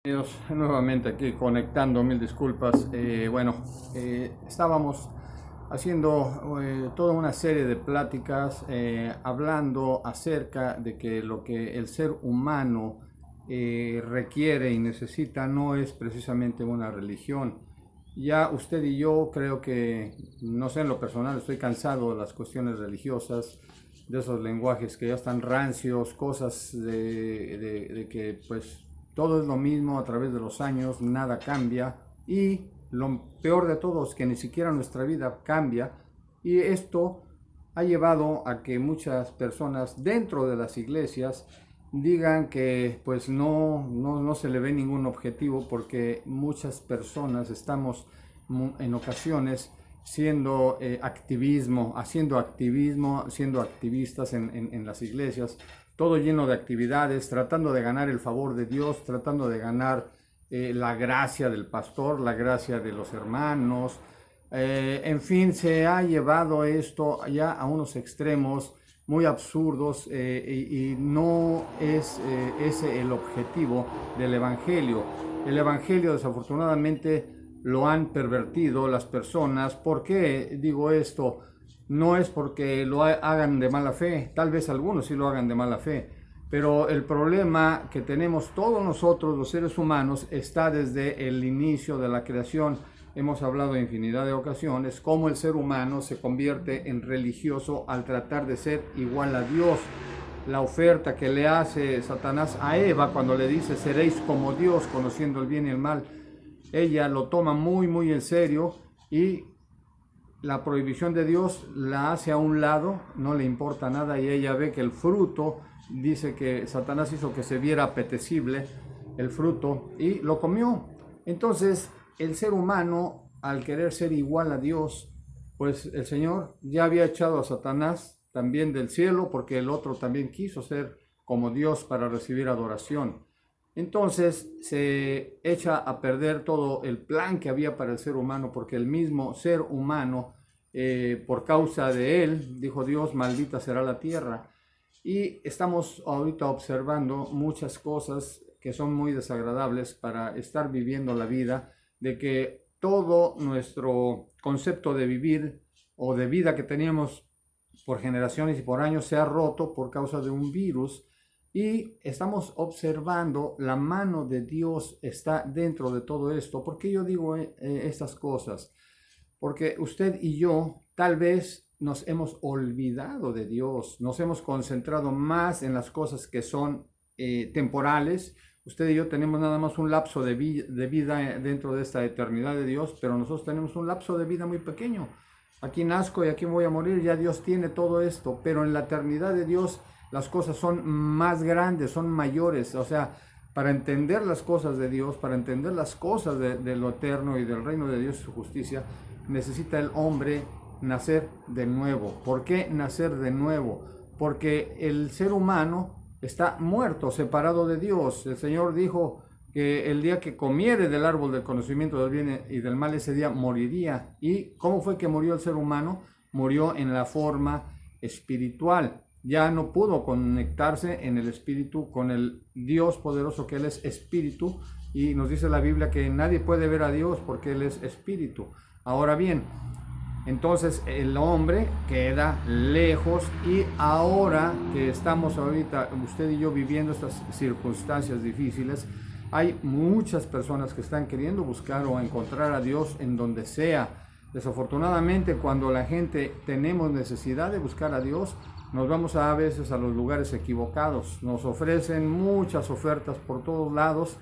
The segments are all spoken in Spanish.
Bienvenidos nuevamente aquí conectando, mil disculpas. Estábamos haciendo toda una serie de pláticas hablando acerca de que lo que el ser humano requiere y necesita no es precisamente una religión. Ya usted y yo creo que, no sé, en lo personal estoy cansado de las cuestiones religiosas, de esos lenguajes que ya están rancios, cosas de que pues todo es lo mismo a través de los años, nada cambia y lo peor de todo es que ni siquiera nuestra vida cambia y esto ha llevado a que muchas personas dentro de las iglesias digan que pues no se le ve ningún objetivo porque muchas personas estamos en ocasiones haciendo activismo, siendo activistas en las iglesias, todo lleno de actividades, tratando de ganar el favor de Dios, tratando de ganar la gracia del pastor, la gracia de los hermanos. En fin, se ha llevado esto ya a unos extremos muy absurdos y no es ese el objetivo del Evangelio. El Evangelio desafortunadamente lo han pervertido las personas. ¿Por qué digo esto? No es porque lo hagan de mala fe, tal vez algunos sí lo hagan de mala fe, pero el problema que tenemos todos nosotros los seres humanos está desde el inicio de la creación. Hemos hablado en infinidad de ocasiones cómo el ser humano se convierte en religioso al tratar de ser igual a Dios. La oferta que le hace Satanás a Eva cuando le dice seréis como Dios conociendo el bien y el mal, ella lo toma muy en serio y la prohibición de Dios la hace a un lado, no le importa nada y ella ve que el fruto, dice que Satanás hizo que se viera apetecible el fruto y lo comió. Entonces el ser humano, al querer ser igual a Dios, pues el Señor ya había echado a Satanás también del cielo porque el otro también quiso ser como Dios para recibir adoración. Entonces se echa a perder todo el plan que había para el ser humano, porque el mismo ser humano, por causa de él, dijo Dios, maldita será la tierra. Y estamos ahorita observando muchas cosas que son muy desagradables para estar viviendo la vida, de que todo nuestro concepto de vivir o de vida que teníamos por generaciones y por años se ha roto por causa de un virus. Y estamos observando la mano de Dios está dentro de todo esto. ¿Por qué yo digo estas cosas? Porque usted y yo tal vez nos hemos olvidado de Dios, nos hemos concentrado más en las cosas que son temporales. Usted y yo tenemos nada más un lapso de vida dentro de esta eternidad de Dios, pero nosotros tenemos un lapso de vida muy pequeño. Aquí nazco y aquí voy a morir, ya Dios tiene todo esto, pero en la eternidad de Dios las cosas son más grandes, son mayores. O sea, para entender las cosas de Dios, para entender las cosas de lo eterno y del reino de Dios y su justicia, necesita el hombre nacer de nuevo. ¿Por qué nacer de nuevo? Porque el ser humano está muerto, separado de Dios. El Señor dijo que el día que comiere del árbol del conocimiento del bien y del mal, ese día moriría. ¿Y cómo fue que murió el ser humano? Murió en la forma espiritual. Ya no pudo conectarse en el espíritu con el Dios poderoso, que Él es espíritu, y nos dice la Biblia que nadie puede ver a Dios porque Él es espíritu. Ahora bien, entonces el hombre queda lejos y ahora que estamos ahorita, usted y yo, viviendo estas circunstancias difíciles, hay muchas personas que están queriendo buscar o encontrar a Dios en donde sea. Desafortunadamente, cuando la gente tenemos necesidad de buscar a Dios, nos vamos a veces a los lugares equivocados. Nos ofrecen muchas ofertas por todos lados,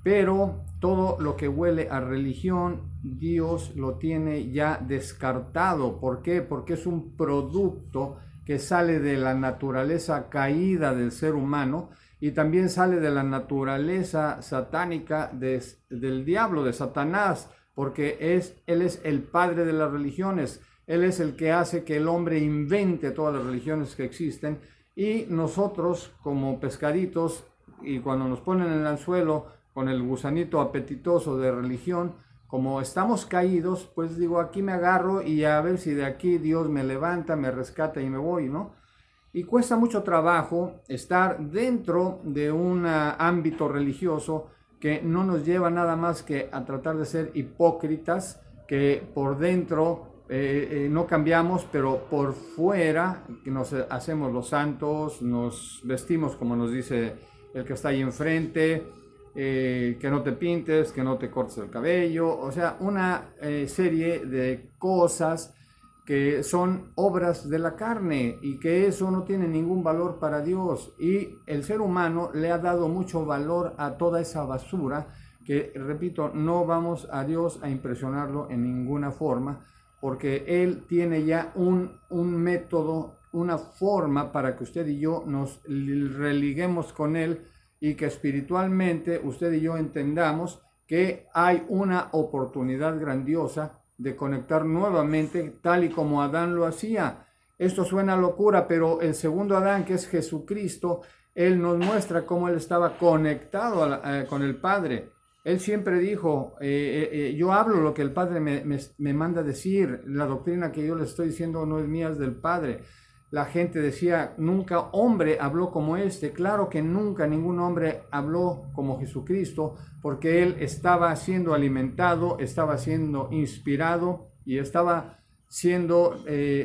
pero todo lo que huele a religión, Dios lo tiene ya descartado. ¿Por qué? Porque es un producto que sale de la naturaleza caída del ser humano y también sale de la naturaleza satánica del diablo, de Satanás, porque él es el padre de las religiones. Él es el que hace que el hombre invente todas las religiones que existen y nosotros como pescaditos, y cuando nos ponen en el anzuelo con el gusanito apetitoso de religión, como estamos caídos, pues digo, aquí me agarro y a ver si de aquí Dios me levanta, me rescata y me voy, ¿no? Y cuesta mucho trabajo estar dentro de un ámbito religioso que no nos lleva nada más que a tratar de ser hipócritas, que por dentro no cambiamos, pero por fuera que nos hacemos los santos, nos vestimos como nos dice el que está ahí enfrente, que no te pintes, que no te cortes el cabello, o sea, una serie de cosas que son obras de la carne y que eso no tiene ningún valor para Dios. Y el ser humano le ha dado mucho valor a toda esa basura que, repito, no vamos a Dios a impresionarlo en ninguna forma, porque Él tiene ya un método, una forma para que usted y yo nos religuemos con Él y que espiritualmente usted y yo entendamos que hay una oportunidad grandiosa de conectar nuevamente tal y como Adán lo hacía. Esto suena locura, pero el segundo Adán, que es Jesucristo, Él nos muestra cómo Él estaba conectado con el Padre. Él siempre dijo, yo hablo lo que el Padre me manda decir, la doctrina que yo le estoy diciendo no es mía, es del Padre. La gente decía, nunca hombre habló como este. Claro que nunca ningún hombre habló como Jesucristo, porque Él estaba siendo alimentado, estaba siendo inspirado y estaba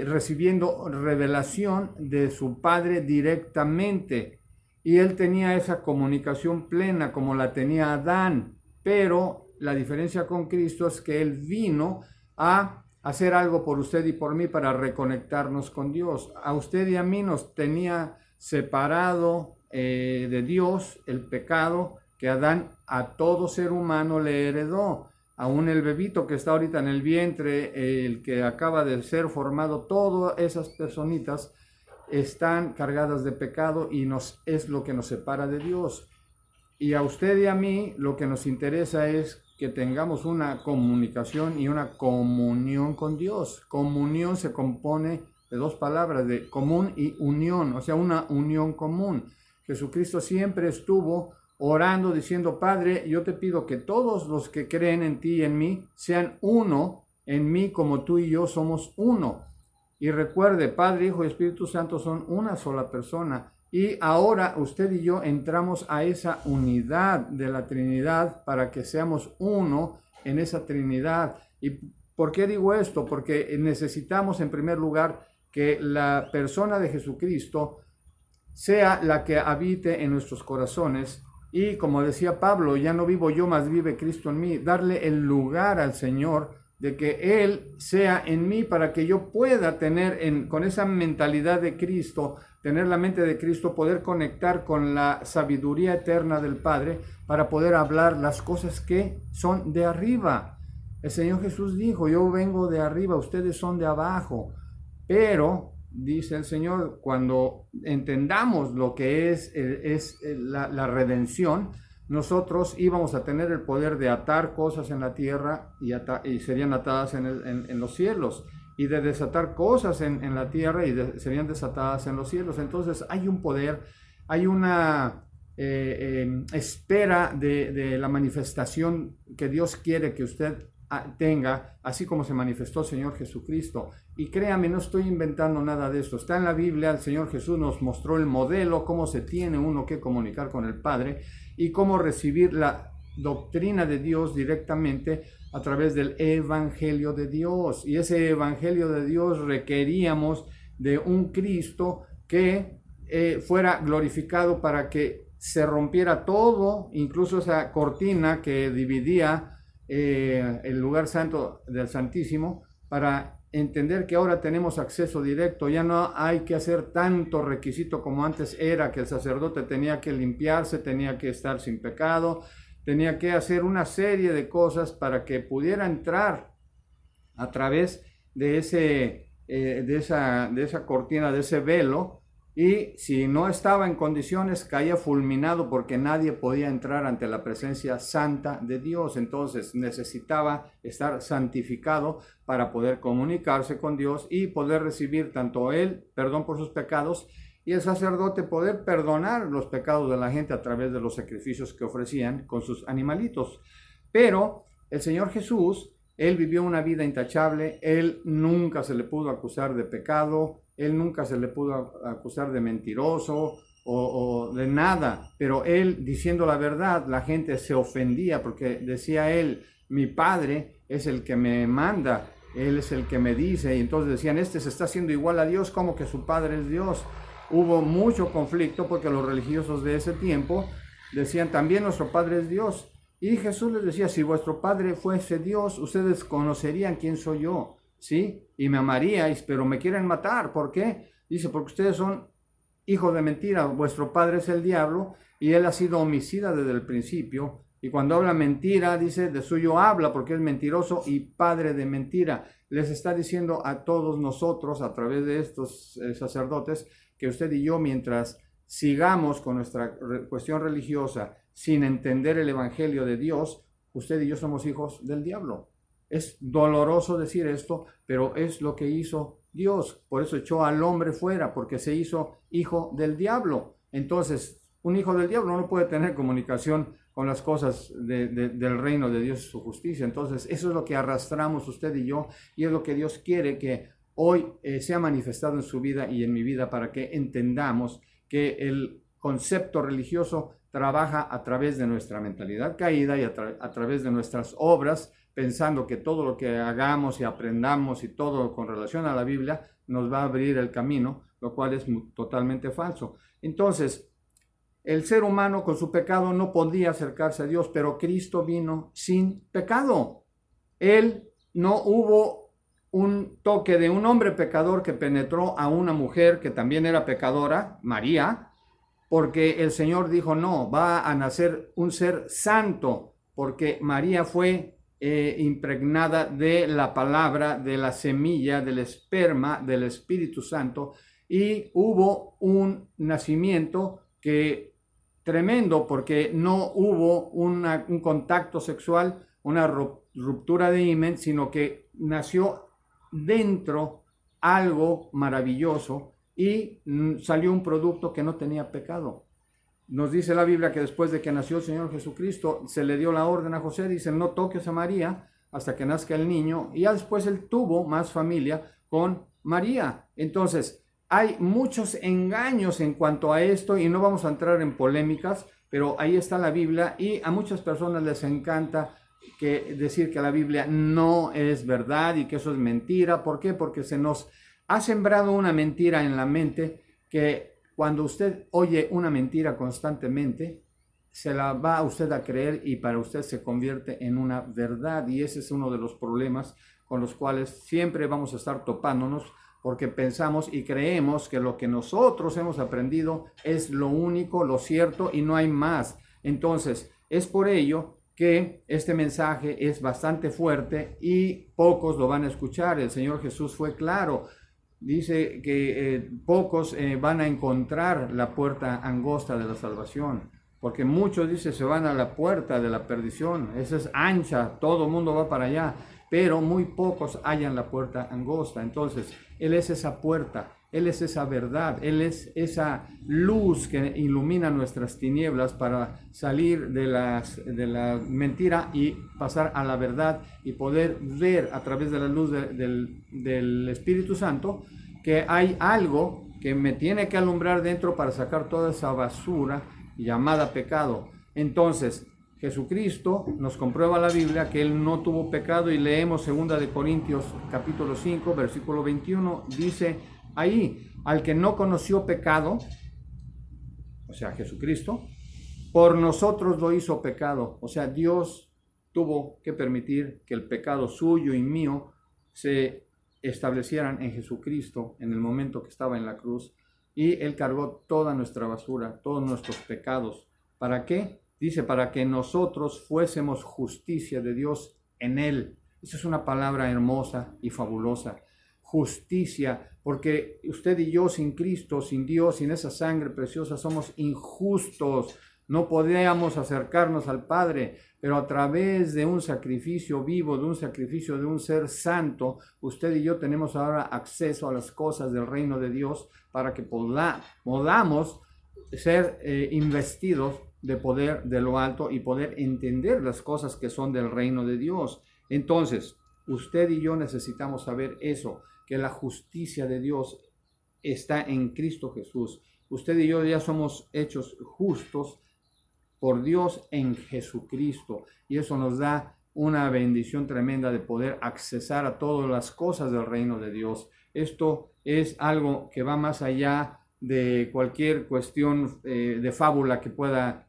recibiendo revelación de su Padre directamente. Y Él tenía esa comunicación plena como la tenía Adán, pero la diferencia con Cristo es que Él vino a hacer algo por usted y por mí para reconectarnos con Dios. A usted y a mí nos tenía separado de Dios el pecado que Adán a todo ser humano le heredó. Aún el bebito que está ahorita en el vientre, el que acaba de ser formado, todas esas personitas están cargadas de pecado y es lo que nos separa de Dios. Y a usted y a mí lo que nos interesa es que tengamos una comunicación y una comunión con Dios. Comunión se compone de dos palabras, de común y unión, o sea, una unión común. Jesucristo siempre estuvo orando, diciendo, Padre, yo te pido que todos los que creen en ti y en mí sean uno en mí como tú y yo somos uno. Y recuerde, Padre, Hijo y Espíritu Santo son una sola persona. Y ahora usted y yo entramos a esa unidad de la Trinidad para que seamos uno en esa Trinidad. ¿Y por qué digo esto? Porque necesitamos en primer lugar que la persona de Jesucristo sea la que habite en nuestros corazones. Y como decía Pablo, ya no vivo yo, mas vive Cristo en mí. Darle el lugar al Señor de que Él sea en mí para que yo pueda tener con esa mentalidad de Cristo, tener la mente de Cristo, poder conectar con la sabiduría eterna del Padre para poder hablar las cosas que son de arriba. El Señor Jesús dijo, yo vengo de arriba, ustedes son de abajo. Pero, dice el Señor, cuando entendamos lo que es la redención, nosotros íbamos a tener el poder de atar cosas en la tierra y serían atadas en los cielos, y de desatar cosas en la tierra y serían desatadas en los cielos. Entonces hay un poder, hay una espera de la manifestación que Dios quiere que usted tenga, así como se manifestó el Señor Jesucristo. Y créame, no estoy inventando nada de esto, está en la Biblia. El Señor Jesús nos mostró el modelo, cómo se tiene uno que comunicar con el Padre y cómo recibir la doctrina de Dios directamente a través del Evangelio de Dios. Y ese Evangelio de Dios requeríamos de un Cristo que fuera glorificado para que se rompiera todo, incluso esa cortina que dividía el lugar santo del Santísimo, para entender que ahora tenemos acceso directo. Ya no hay que hacer tanto requisito como antes era, que el sacerdote tenía que limpiarse, tenía que estar sin pecado, tenía que hacer una serie de cosas para que pudiera entrar a través de esa cortina, de ese velo. Y si no estaba en condiciones, caía fulminado, porque nadie podía entrar ante la presencia santa de Dios. Entonces necesitaba estar santificado para poder comunicarse con Dios y poder recibir tanto él perdón por sus pecados, y el sacerdote poder perdonar los pecados de la gente a través de los sacrificios que ofrecían con sus animalitos. Pero el Señor Jesús, él vivió una vida intachable, él nunca se le pudo acusar de pecado, él nunca se le pudo acusar de mentiroso o de nada, pero él diciendo la verdad, la gente se ofendía porque decía él, mi padre es el que me manda, él es el que me dice, y entonces decían, este se está haciendo igual a Dios, como que su padre es Dios. Hubo mucho conflicto porque los religiosos de ese tiempo decían, también nuestro padre es Dios. Y Jesús les decía, si vuestro padre fuese Dios, ustedes conocerían quién soy yo, ¿sí? Y me amaríais, pero me quieren matar. ¿Por qué? Dice, porque ustedes son hijos de mentira, vuestro padre es el diablo y él ha sido homicida desde el principio. Y cuando habla mentira, dice, de suyo habla porque es mentiroso y padre de mentira. Les está diciendo a todos nosotros, a través de estos sacerdotes, que usted y yo, mientras sigamos con nuestra cuestión religiosa sin entender el evangelio de Dios, usted y yo somos hijos del diablo. Es doloroso decir esto, pero es lo que hizo Dios. Por eso echó al hombre fuera, porque se hizo hijo del diablo. Entonces, un hijo del diablo no puede tener comunicación con las cosas del reino de Dios y su justicia. Entonces, eso es lo que arrastramos usted y yo, y es lo que Dios quiere que hoy sea manifestado en su vida y en mi vida, para que entendamos que el concepto religioso trabaja a través de nuestra mentalidad caída y a través de nuestras obras, pensando que todo lo que hagamos y aprendamos y todo con relación a la Biblia nos va a abrir el camino, lo cual es totalmente falso. Entonces, el ser humano con su pecado no podía acercarse a Dios, pero Cristo vino sin pecado. Él no hubo un toque de un hombre pecador que penetró a una mujer que también era pecadora, María, porque el Señor dijo, no, va a nacer un ser santo, porque María fue impregnada de la palabra, de la semilla, del esperma, del Espíritu Santo, y hubo un nacimiento que tremendo, porque no hubo un contacto sexual, una ruptura de himen, sino que nació dentro algo maravilloso y salió un producto que no tenía pecado. Nos dice la Biblia que después de que nació el Señor Jesucristo, se le dio la orden a José, dice, no toques a María hasta que nazca el niño, y ya después él tuvo más familia con María. Entonces, hay muchos engaños en cuanto a esto, y no vamos a entrar en polémicas, pero ahí está la Biblia, y a muchas personas les encanta decir que la Biblia no es verdad y que eso es mentira. ¿Por qué? Porque se nos ha sembrado una mentira en la mente, que cuando usted oye una mentira constantemente, se la va usted a creer y para usted se convierte en una verdad. Y ese es uno de los problemas con los cuales siempre vamos a estar topándonos, porque pensamos y creemos que lo que nosotros hemos aprendido es lo único, lo cierto, y no hay más. Entonces, es por ello que este mensaje es bastante fuerte y pocos lo van a escuchar. El Señor Jesús fue claro. Dice que pocos van a encontrar la puerta angosta de la salvación, porque muchos, dice, se van a la puerta de la perdición. Esa es ancha, todo el mundo va para allá, pero muy pocos hallan la puerta angosta. Entonces, Él es esa puerta, Él es esa verdad, Él es esa luz que ilumina nuestras tinieblas para salir de la mentira y pasar a la verdad y poder ver a través de la luz del Espíritu Santo que hay algo que me tiene que alumbrar dentro para sacar toda esa basura llamada pecado. Entonces, Jesucristo nos comprueba la Biblia que Él no tuvo pecado, y leemos 2 de Corintios capítulo 5, versículo 21, dice ahí, al que no conoció pecado, o sea, Jesucristo, por nosotros lo hizo pecado. O sea, Dios tuvo que permitir que el pecado suyo y mío se establecieran en Jesucristo en el momento que estaba en la cruz, y Él cargó toda nuestra basura, todos nuestros pecados. ¿Para qué? Dice, para que nosotros fuésemos justicia de Dios en Él. Esa es una palabra hermosa y fabulosa. Justicia, porque usted y yo sin Cristo, sin Dios, sin esa sangre preciosa, somos injustos. No podíamos acercarnos al Padre, pero a través de un sacrificio vivo, de un sacrificio de un ser santo, usted y yo tenemos ahora acceso a las cosas del reino de Dios, para que podamos ser investidos de poder de lo alto y poder entender las cosas que son del reino de Dios. Entonces, usted y yo necesitamos saber eso, que la justicia de Dios está en Cristo Jesús, Usted y yo ya somos hechos justos por Dios en Jesucristo. Y eso nos da una bendición tremenda de poder accesar a todas las cosas del reino de Dios. Esto es algo que va más allá de cualquier cuestión de fábula que pueda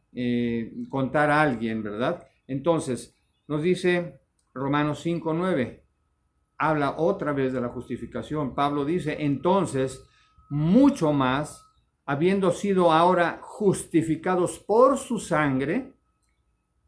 contar a alguien, ¿verdad? Entonces, nos dice Romanos 5:9, habla otra vez de la justificación. Pablo dice, entonces, mucho más, habiendo sido ahora justificados por su sangre,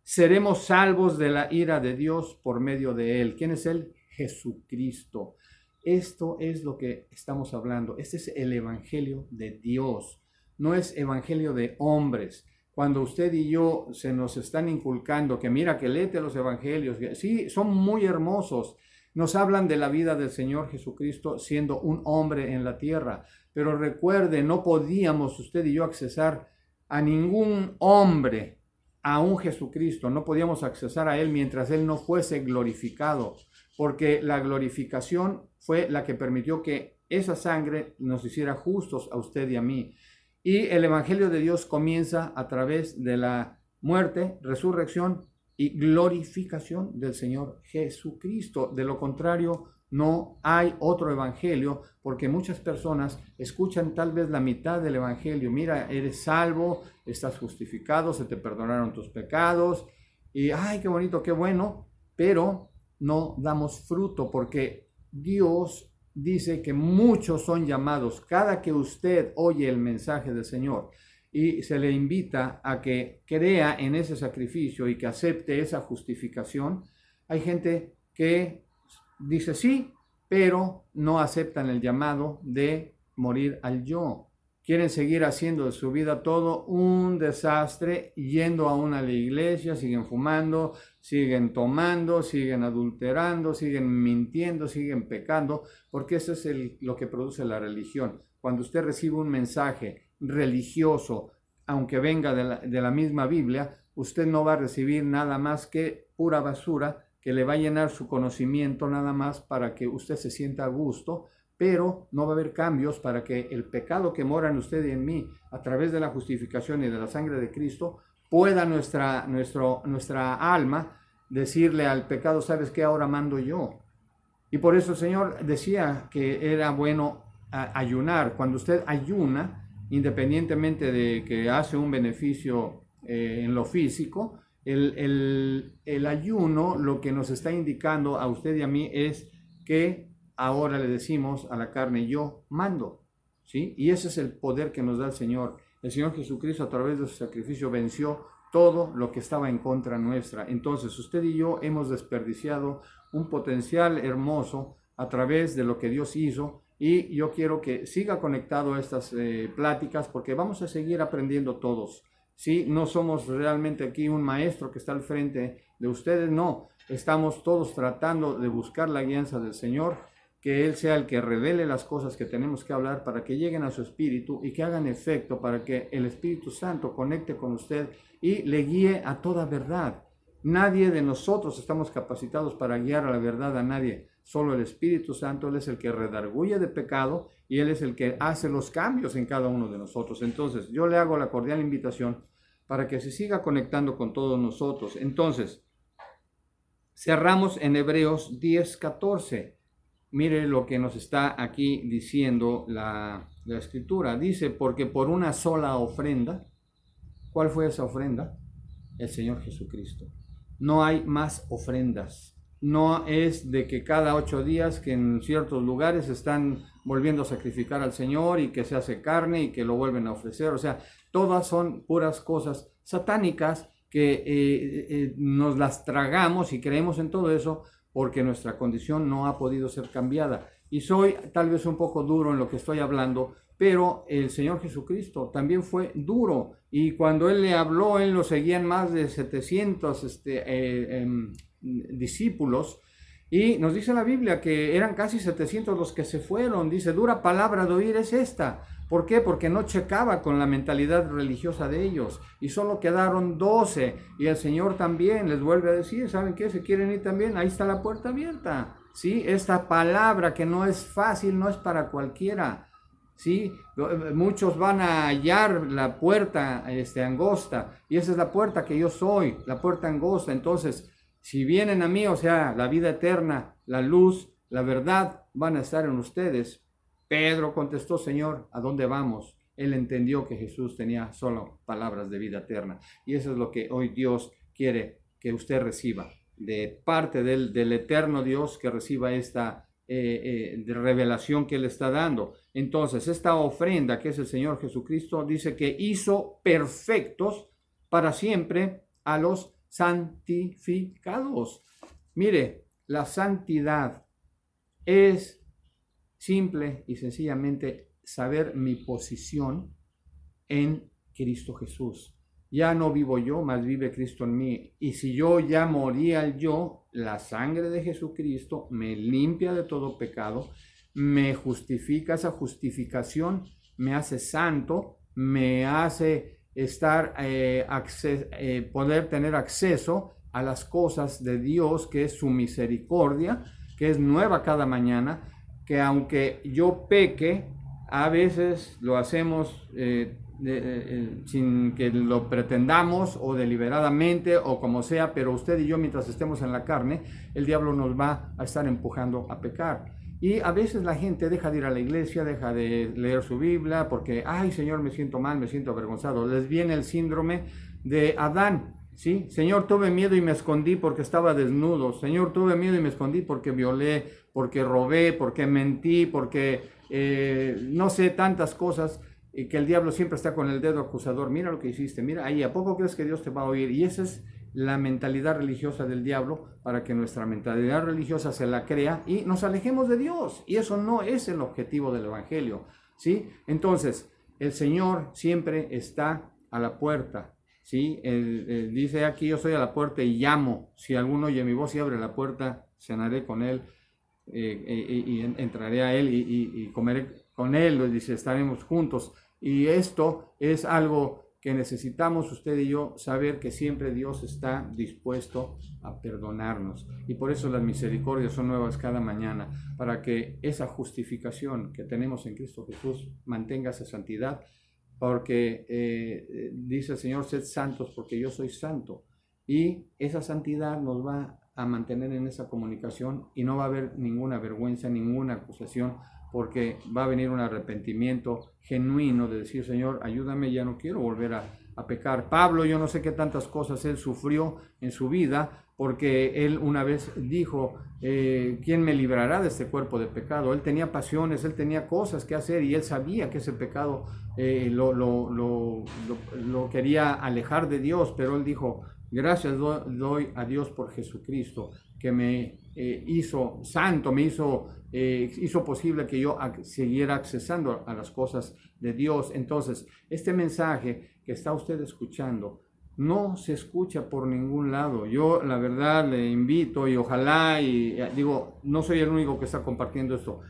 seremos salvos de la ira de Dios por medio de él. ¿Quién es él? Jesucristo. Esto es lo que estamos hablando. Este es el evangelio de Dios. No es evangelio de hombres. Cuando usted y yo se nos están inculcando que mira, que léete los evangelios, sí, son muy hermosos. Nos hablan de la vida del Señor Jesucristo siendo un hombre en la tierra. Pero recuerde, no podíamos usted y yo accesar a ningún hombre, a un Jesucristo. No podíamos accesar a Él mientras Él no fuese glorificado. Porque la glorificación fue la que permitió que esa sangre nos hiciera justos a usted y a mí. Y el Evangelio de Dios comienza a través de la muerte, resurrección y glorificación del Señor Jesucristo. De lo contrario, no hay otro evangelio, porque muchas personas escuchan tal vez la mitad del evangelio. Mira, eres salvo, estás justificado, se te perdonaron tus pecados, y ay, qué bonito, qué bueno, pero no damos fruto, porque Dios dice que muchos son llamados. Cada que usted oye el mensaje del Señor y se le invita a que crea en ese sacrificio y que acepte esa justificación, hay gente que dice sí, pero no aceptan el llamado de morir al yo. Quieren seguir haciendo de su vida todo un desastre, yendo aún a la iglesia, siguen fumando, siguen tomando, siguen adulterando, siguen mintiendo, siguen pecando, porque eso es lo que produce la religión. Cuando usted recibe un mensaje religioso, aunque venga de la misma Biblia, usted no va a recibir nada más que pura basura que le va a llenar su conocimiento nada más para que usted se sienta a gusto, pero no va a haber cambios para que el pecado que mora en usted y en mí, a través de la justificación y de la sangre de Cristo, pueda nuestra alma decirle al pecado, ¿sabes qué? Ahora mando yo. Y por eso el Señor decía que era bueno ayunar. Cuando usted ayuna, independientemente de que hace un beneficio en lo físico, el ayuno lo que nos está indicando a usted y a mí es que ahora le decimos a la carne, yo mando, ¿sí? Y ese es el poder que nos da el Señor. El Señor Jesucristo a través de su sacrificio venció todo lo que estaba en contra nuestra. Entonces usted y yo hemos desperdiciado un potencial hermoso a través de lo que Dios hizo, y yo quiero que siga conectado a estas pláticas, porque vamos a seguir aprendiendo todos. ¿Sí? No somos realmente aquí un maestro que está al frente de ustedes, no. Estamos todos tratando de buscar la guianza del Señor, que Él sea el que revele las cosas que tenemos que hablar para que lleguen a su espíritu y que hagan efecto, para que el Espíritu Santo conecte con usted y le guíe a toda verdad. Nadie de nosotros estamos capacitados para guiar a la verdad a nadie. Solo el Espíritu Santo. Él es el que redarguye de pecado y Él es el que hace los cambios en cada uno de nosotros. Entonces, yo le hago la cordial invitación para que se siga conectando con todos nosotros. Entonces, cerramos en Hebreos 10:14. Mire lo que nos está aquí diciendo la Escritura. Dice, porque por una sola ofrenda, ¿cuál fue esa ofrenda? El Señor Jesucristo. No hay más ofrendas. No es de que cada 8 días que en ciertos lugares están volviendo a sacrificar al Señor y que se hace carne y que lo vuelven a ofrecer. O sea, todas son puras cosas satánicas que nos las tragamos y creemos en todo eso porque nuestra condición no ha podido ser cambiada. Y soy tal vez un poco duro en lo que estoy hablando, pero el Señor Jesucristo también fue duro. Y cuando Él le habló, Él lo seguían más de 700 discípulos. Y nos dice la Biblia que eran casi 700 los que se fueron. Dice, dura palabra de oír es esta. ¿Por qué? Porque no checaba con la mentalidad religiosa de ellos. Y solo quedaron 12. Y el Señor también les vuelve a decir, ¿saben qué? ¿Se quieren ir también? Ahí está la puerta abierta. ¿Sí? Esta palabra que no es fácil, no es para cualquiera. ¿sí? Muchos van a hallar la puerta angosta, y esa es la puerta que yo soy, la puerta angosta. Entonces, si vienen a mí, o sea, la vida eterna, la luz, la verdad, van a estar en ustedes. Pedro contestó, Señor, ¿a dónde vamos? Él entendió que Jesús tenía solo palabras de vida eterna. Y eso es lo que hoy Dios quiere que usted reciba. De parte del eterno Dios, que reciba esta de revelación que Él está dando. Entonces, esta ofrenda que es el Señor Jesucristo, dice que hizo perfectos para siempre a los santificados. Mire, la santidad es simple y sencillamente saber mi posición en Cristo Jesús. Ya no vivo yo, mas vive Cristo en mí. Y si yo ya morí al yo, la sangre de Jesucristo me limpia de todo pecado, me justifica. Esa justificación me hace santo, me hace estar, poder tener acceso a las cosas de Dios, que es su misericordia, que es nueva cada mañana, que aunque yo peque, a veces lo hacemos sin que lo pretendamos, o deliberadamente, o como sea, pero usted y yo, mientras estemos en la carne, el diablo nos va a estar empujando a pecar. Y a veces la gente deja de ir a la iglesia, deja de leer su Biblia, porque, ay Señor, me siento mal, me siento avergonzado. Les viene el síndrome de Adán, ¿sí? Señor, tuve miedo y me escondí porque estaba desnudo. Señor, tuve miedo y me escondí porque violé, porque robé, porque mentí, porque no sé, tantas cosas. Y que el diablo siempre está con el dedo acusador. Mira lo que hiciste, mira ahí, ¿a poco crees que Dios te va a oír? Y esa es la mentalidad religiosa del diablo, para que nuestra mentalidad religiosa se la crea y nos alejemos de Dios. Y eso no es el objetivo del Evangelio, ¿sí? Entonces, el Señor siempre está a la puerta, ¿sí? Él dice aquí, yo soy a la puerta y llamo. Si alguno oye mi voz y abre la puerta, cenaré con él, y entraré a él y comeré con él, dice, estaremos juntos. Y esto es algo que necesitamos usted y yo saber, que siempre Dios está dispuesto a perdonarnos. Y por eso las misericordias son nuevas cada mañana, para que esa justificación que tenemos en Cristo Jesús mantenga esa santidad, porque dice el Señor, sed santos porque yo soy santo. Y esa santidad nos va a mantener en esa comunicación, y no va a haber ninguna vergüenza, ninguna acusación, porque va a venir un arrepentimiento genuino de decir, Señor, ayúdame, ya no quiero volver a pecar. Pablo, yo no sé qué tantas cosas él sufrió en su vida, porque él una vez dijo, ¿quién me librará de este cuerpo de pecado? Él tenía pasiones, él tenía cosas que hacer, y él sabía que ese pecado lo quería alejar de Dios, pero él dijo, gracias doy a Dios por Jesucristo, que me hizo santo, me hizo posible que yo siguiera accesando a las cosas de Dios. Entonces, este mensaje que está usted escuchando no se escucha por ningún lado. Yo, la verdad, le invito, y ojalá, y digo, no soy el único que está compartiendo esto.